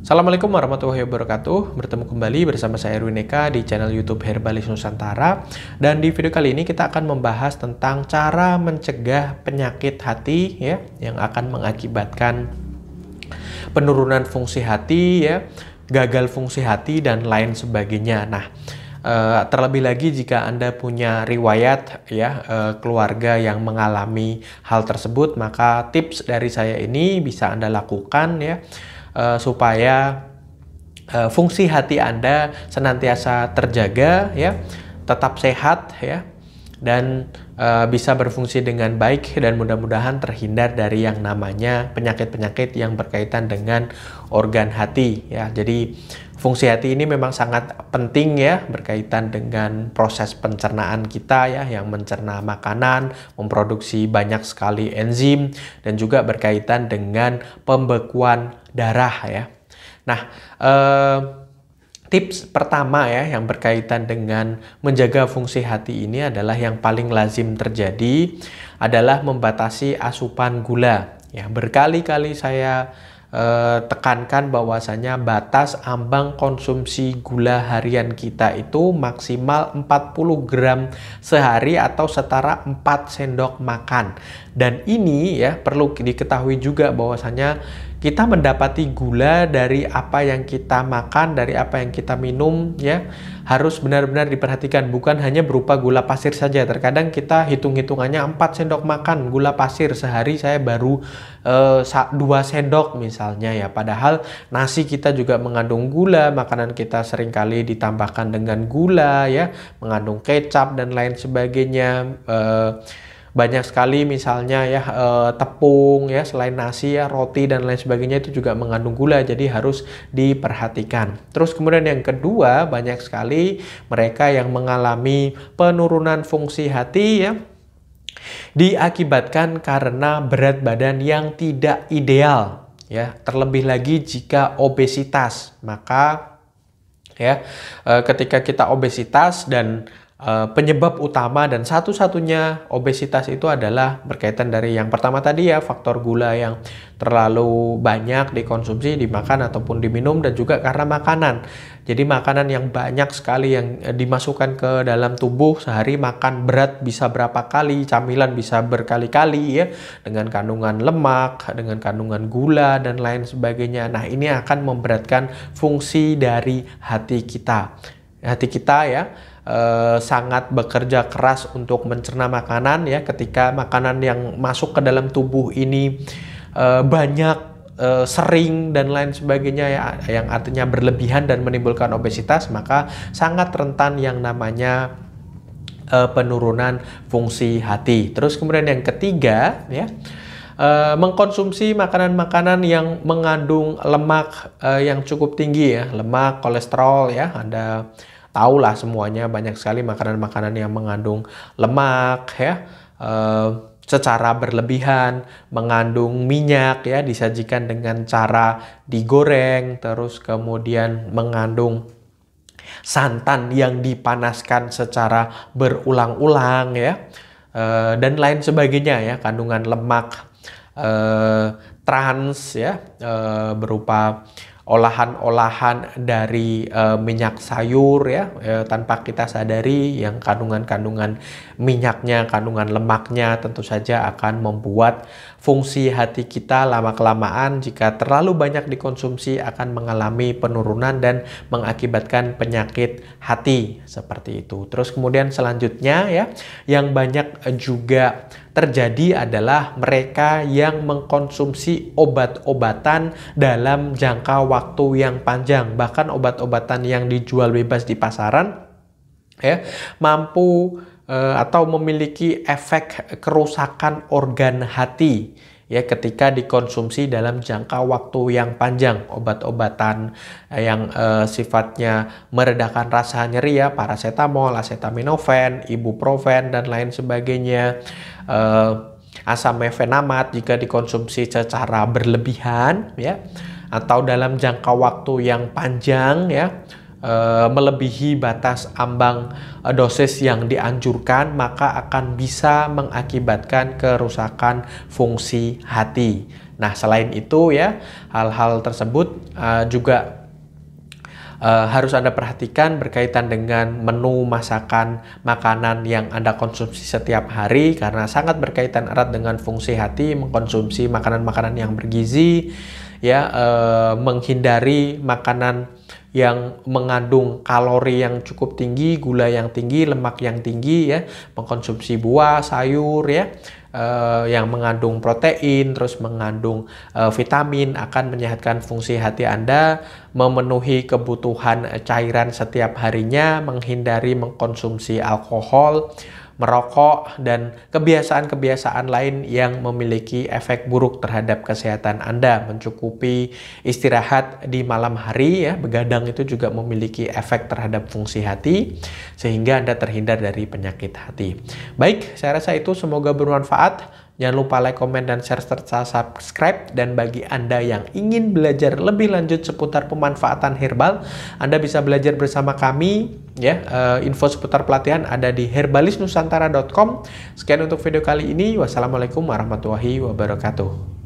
Assalamualaikum warahmatullahi wabarakatuh. Bertemu kembali bersama saya Erwin Eka di channel YouTube Herbalis Nusantara. Dan di video kali ini kita akan membahas tentang cara mencegah penyakit hati ya, yang akan mengakibatkan penurunan fungsi hati ya, gagal fungsi hati dan lain sebagainya. Nah, terlebih lagi jika Anda punya riwayat ya, keluarga yang mengalami hal tersebut, maka tips dari saya ini bisa Anda lakukan ya, supaya fungsi hati Anda senantiasa terjaga ya, tetap sehat ya, dan bisa berfungsi dengan baik, dan mudah-mudahan terhindar dari yang namanya penyakit-penyakit yang berkaitan dengan organ hati ya. Jadi fungsi hati ini memang sangat penting ya, berkaitan dengan proses pencernaan kita ya, yang mencerna makanan, memproduksi banyak sekali enzim, dan juga berkaitan dengan pembekuan darah ya. Nah, tips pertama ya yang berkaitan dengan menjaga fungsi hati ini adalah yang paling lazim terjadi adalah membatasi asupan gula. Ya, berkali-kali saya tekankan bahwasanya batas ambang konsumsi gula harian kita itu maksimal 40 gram sehari atau setara 4 sendok makan. Dan ini ya perlu diketahui juga bahwasanya kita mendapati gula dari apa yang kita makan, dari apa yang kita minum ya, harus benar-benar diperhatikan, bukan hanya berupa gula pasir saja. Terkadang kita hitung-hitungannya 4 sendok makan gula pasir, sehari saya baru 2 sendok misalnya ya, padahal nasi kita juga mengandung gula, makanan kita seringkali ditambahkan dengan gula ya, mengandung kecap dan lain sebagainya. Banyak sekali misalnya ya, tepung ya, selain nasi ya, roti dan lain sebagainya itu juga mengandung gula, jadi harus diperhatikan. Terus kemudian yang kedua, banyak sekali mereka yang mengalami penurunan fungsi hati ya, diakibatkan karena berat badan yang tidak ideal ya, terlebih lagi jika obesitas. Maka ya, ketika kita obesitas dan penyebab utama dan satu-satunya obesitas itu adalah berkaitan dari yang pertama tadi ya, faktor gula yang terlalu banyak dikonsumsi, dimakan ataupun diminum, dan juga karena makanan. Jadi makanan yang banyak sekali yang dimasukkan ke dalam tubuh, sehari makan berat bisa berapa kali, camilan bisa berkali-kali ya, dengan kandungan lemak, dengan kandungan gula dan lain sebagainya. Nah, ini akan memberatkan fungsi dari hati kita. Hati kita ya, sangat bekerja keras untuk mencerna makanan ya. Ketika makanan yang masuk ke dalam tubuh ini banyak, sering dan lain sebagainya ya, yang artinya berlebihan dan menimbulkan obesitas, maka sangat rentan yang namanya penurunan fungsi hati. Terus kemudian yang ketiga ya, mengkonsumsi makanan-makanan yang mengandung lemak yang cukup tinggi ya, lemak, kolesterol ya. Anda tahulah semuanya, banyak sekali makanan-makanan yang mengandung lemak ya, secara berlebihan, mengandung minyak ya, disajikan dengan cara digoreng, terus kemudian mengandung santan yang dipanaskan secara berulang-ulang ya, dan lain sebagainya ya, kandungan lemak trans ya, berupa olahan-olahan dari minyak sayur ya, tanpa kita sadari, yang kandungan-kandungan minyaknya, kandungan lemaknya tentu saja akan membuat fungsi hati kita lama-kelamaan, jika terlalu banyak dikonsumsi, akan mengalami penurunan dan mengakibatkan penyakit hati seperti itu. Terus kemudian selanjutnya ya, yang banyak juga terjadi adalah mereka yang mengkonsumsi obat-obatan dalam jangka waktu yang panjang. Bahkan obat-obatan yang dijual bebas di pasaran ya, mampu atau memiliki efek kerusakan organ hati ya, ketika dikonsumsi dalam jangka waktu yang panjang. Obat-obatan yang sifatnya meredakan rasa nyeri ya, paracetamol, acetaminophen, ibuprofen dan lain sebagainya, asam mefenamat jika dikonsumsi secara berlebihan ya, atau dalam jangka waktu yang panjang ya, melebihi batas ambang dosis yang dianjurkan, maka akan bisa mengakibatkan kerusakan fungsi hati. Nah, selain itu ya, hal-hal tersebut juga harus Anda perhatikan berkaitan dengan menu masakan makanan yang Anda konsumsi setiap hari, karena sangat berkaitan erat dengan fungsi hati. Mengkonsumsi makanan-makanan yang bergizi, ya, menghindari makanan yang mengandung kalori yang cukup tinggi, gula yang tinggi, lemak yang tinggi, ya, mengkonsumsi buah, sayur, ya, yang mengandung protein, terus mengandung vitamin, akan menyehatkan fungsi hati Anda. Memenuhi kebutuhan cairan setiap harinya, menghindari mengkonsumsi alkohol, merokok, dan kebiasaan-kebiasaan lain yang memiliki efek buruk terhadap kesehatan Anda. Mencukupi istirahat di malam hari, ya, begadang itu juga memiliki efek terhadap fungsi hati, sehingga Anda terhindar dari penyakit hati. Baik, saya rasa itu semoga bermanfaat. Jangan lupa like, komen, dan share serta subscribe. Dan bagi Anda yang ingin belajar lebih lanjut seputar pemanfaatan herbal, Anda bisa belajar bersama kami, ya. Info seputar pelatihan ada di herbalisnusantara.com. Sekian untuk video kali ini. Wassalamualaikum warahmatullahi wabarakatuh.